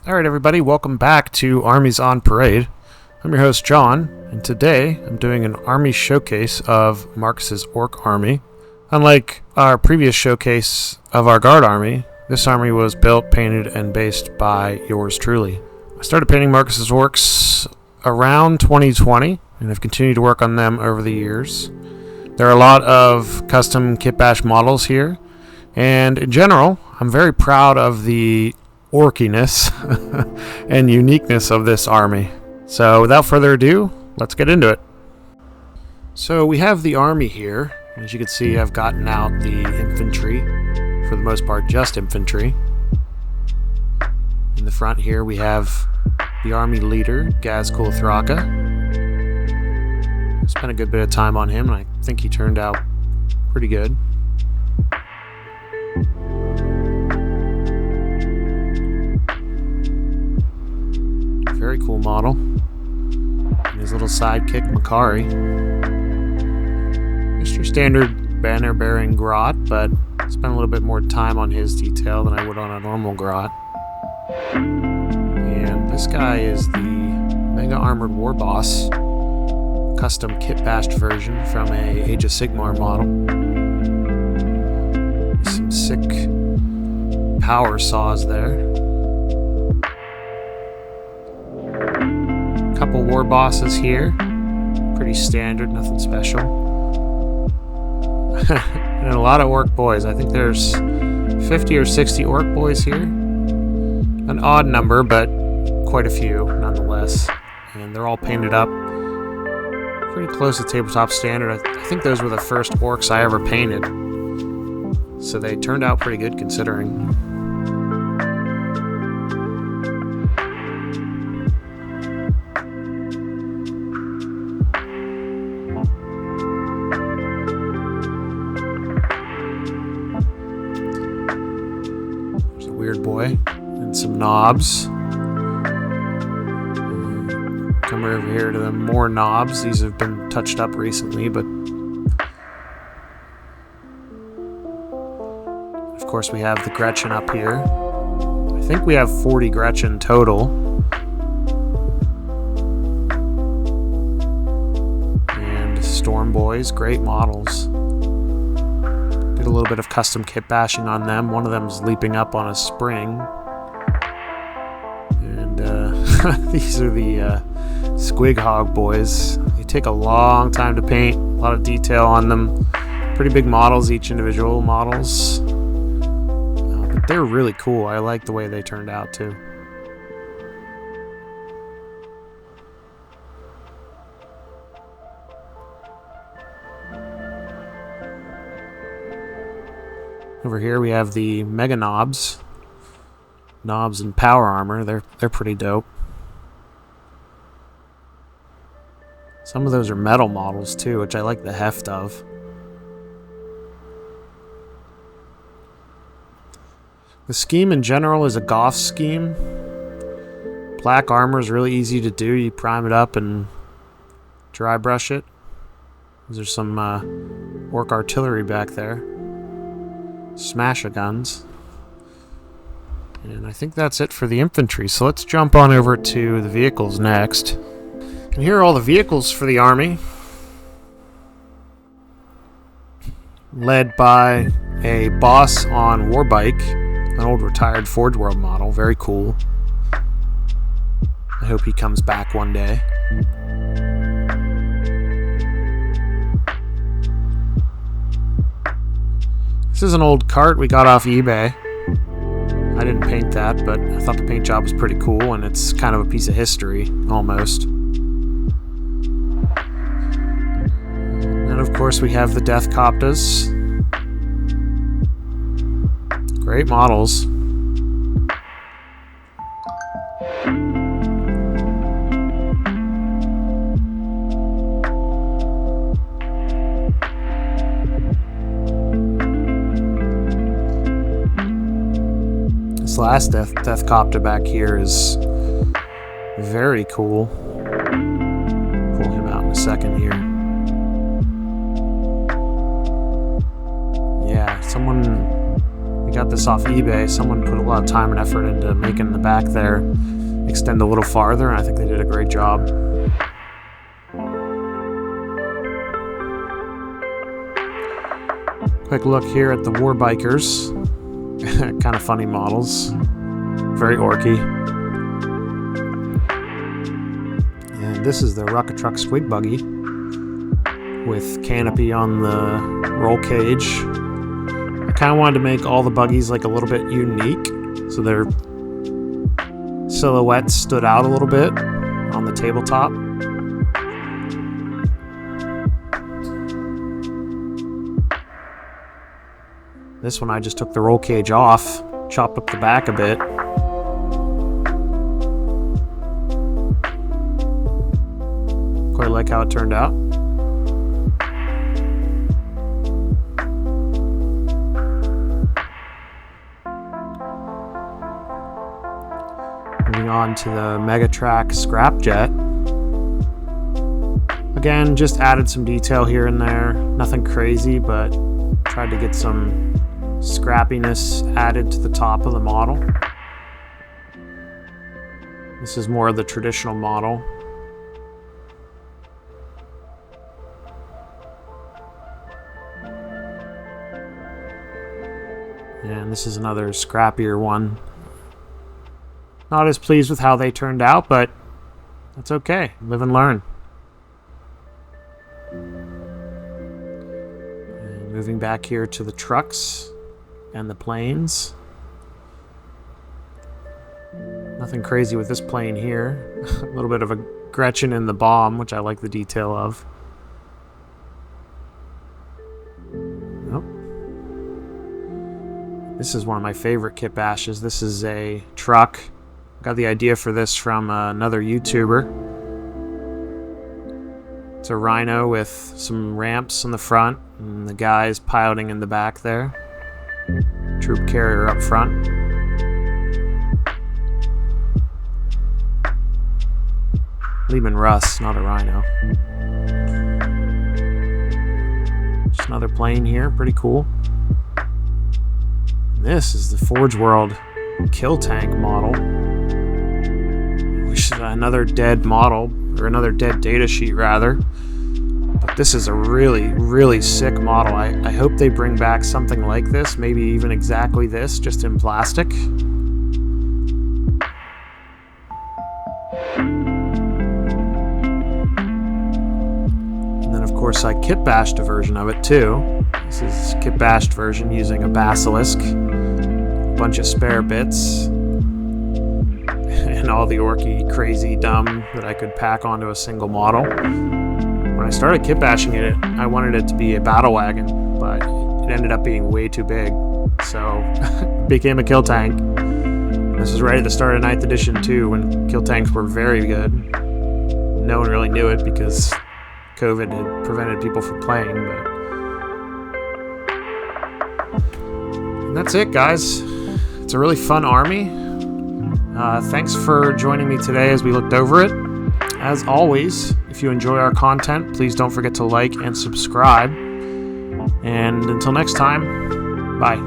Alright everybody, welcome back to Armies on Parade. I'm your host John, and today I'm doing an army showcase of Marcus's Orc army. Unlike our previous showcase of our Guard army, this army was built, painted, and based by yours truly. I started painting Marcus's Orcs around 2020, and I've continued to work on them over the years. There are a lot of custom kit bash models here, and in general, I'm very proud of the orkiness and uniqueness of this army. So without further ado, let's get into it. So we have the army here. As you can see, I've gotten out the infantry, for the most part just infantry. In the front here we have the army leader, Gazkul Thraka. I spent a good bit of time on him and I think he turned out pretty good. Very cool model. And his little sidekick, Makari. Just your standard banner-bearing grot, but spent a little bit more time on his detail than I would on a normal grot. And this guy is the Mega Armored War Boss, custom kit-bashed version from a Age of Sigmar model. Some sick power saws there. Couple war bosses here, pretty standard, nothing special. And a lot of orc boys. I think there's 50 or 60 orc boys here. An odd number, but quite a few nonetheless. And they're all painted up pretty close to tabletop standard. I think those were the first orcs I ever painted, so they turned out pretty good considering. Weird boy and some knobs. Come over here to the more knobs. These have been touched up recently, but of course we have the Gretchen up here. I think we have 40 Gretchen total. And Storm Boys, great models. A little bit of custom kit bashing on them. One of them is leaping up on a spring. And these are the Squig Hog boys. They take a long time to paint, a lot of detail on them. Pretty big models, each individual models. But they're really cool. I like the way they turned out too. Over here we have the Mega Knobs. Knobs and power armor. They're pretty dope. Some of those are metal models too, which I like the heft of. The scheme in general is a Goth scheme. Black armor is really easy to do. You prime it up and dry brush it. There's some orc artillery back there. Smasher guns. And I think that's it for the infantry, so let's jump on over to the vehicles next. And here are all the vehicles for the army, led by a boss on Warbike, an old retired Forge World model. Very cool. I hope he comes back one day. This is an old cart we got off eBay. I didn't paint that, but I thought the paint job was pretty cool, and it's kind of a piece of history, almost. And of course we have the Death Coptas. Great models. This last Death Copter back here is very cool. Pull him out in a second here. Yeah, someone got this off eBay. Someone put a lot of time and effort into making the back there extend a little farther, and I think they did a great job. Quick look here at the War Bikers. Kind of funny models. Very orky. And this is the Rocket Truck Squig Buggy with canopy on the roll cage. I kind of wanted to make all the buggies like a little bit unique, so their silhouettes stood out a little bit on the tabletop. This one I just took the roll cage off, chopped up the back a bit. Quite like how it turned out. Moving on to the Megatrack Scrapjet. Again, just added some detail here and there. Nothing crazy, but tried to get some scrappiness added to the top of the model. This is more of the traditional model. And this is another scrappier one. Not as pleased with how they turned out, but that's okay. Live and learn. And moving back here to the trucks and the planes. Nothing crazy with this plane here. A little bit of a Gretchen in the bomb, which I like the detail of. Oh. This is one of my favorite kit bashes. This is a truck. Got the idea for this from another YouTuber. It's a Rhino with some ramps in the front and the guys piloting in the back there. Troop carrier up front. Lehman Russ, not a Rhino. Just another plane here, pretty cool. And this is the Forge World Kill Tank model. Which is another dead model, or another dead data sheet rather. But this is a really, really sick model. I hope they bring back something like this, maybe even exactly this, just in plastic. And then of course I kit bashed a version of it too. This is kit bashed version using a basilisk, a bunch of spare bits, and all the orky, crazy, dumb that I could pack onto a single model. When I started kit bashing it, I wanted it to be a battle wagon, but it ended up being way too big, so it became a kill tank. This was right at the start of 9th edition too, when kill tanks were very good. No one really knew it because COVID had prevented people from playing, but... And that's it, guys. It's a really fun army. Thanks for joining me today as we looked over it. As always, if you enjoy our content, please don't forget to like and subscribe. And until next time, bye.